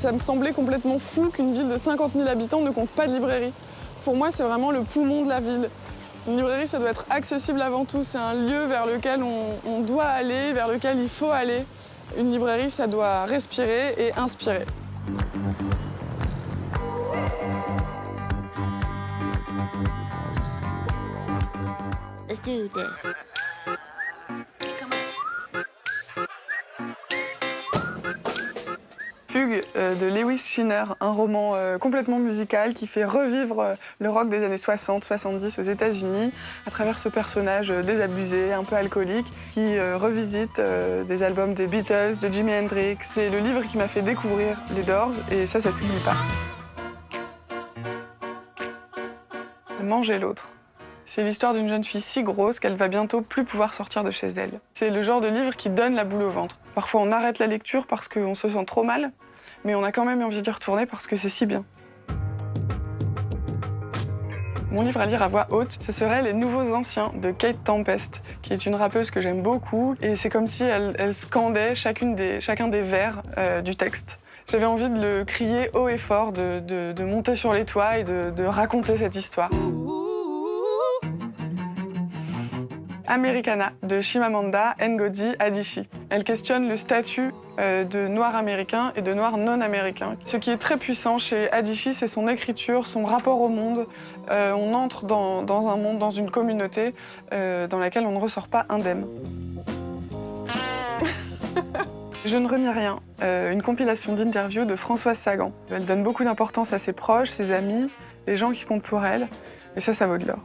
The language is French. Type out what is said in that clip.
Ça me semblait complètement fou qu'une ville de 50 000 habitants ne compte pas de librairie. Pour moi, c'est vraiment le poumon de la ville. Une librairie, ça doit être accessible avant tout. C'est un lieu vers lequel on doit aller, vers lequel il faut aller. Une librairie, ça doit respirer et inspirer. Let's do this. Fugue de Lewis Schiner, un roman complètement musical qui fait revivre le rock des années 60-70 aux États-Unis à travers ce personnage désabusé, un peu alcoolique, qui revisite des albums des Beatles, de Jimi Hendrix. C'est le livre qui m'a fait découvrir les Doors et ça s'oublie pas. Manger l'autre. C'est l'histoire d'une jeune fille si grosse qu'elle va bientôt plus pouvoir sortir de chez elle. C'est le genre de livre qui donne la boule au ventre. Parfois on arrête la lecture parce qu'on se sent trop mal, mais on a quand même envie d'y retourner parce que c'est si bien. Mon livre à lire à voix haute, ce serait Les Nouveaux Anciens de Kate Tempest, qui est une rappeuse que j'aime beaucoup. Et c'est comme si elle scandait chacun des vers du texte. J'avais envie de le crier haut et fort, de monter sur les toits et de raconter cette histoire. Americana de Chimamanda Ngozi Adichie. Elle questionne le statut de noir américain et de noir non américain. Ce qui est très puissant chez Adichie, c'est son écriture, son rapport au monde. On entre dans un monde, dans une communauté dans laquelle on ne ressort pas indemne. Je ne remets rien, une compilation d'interviews de Françoise Sagan. Elle donne beaucoup d'importance à ses proches, ses amis, les gens qui comptent pour elle, et ça vaut de l'or.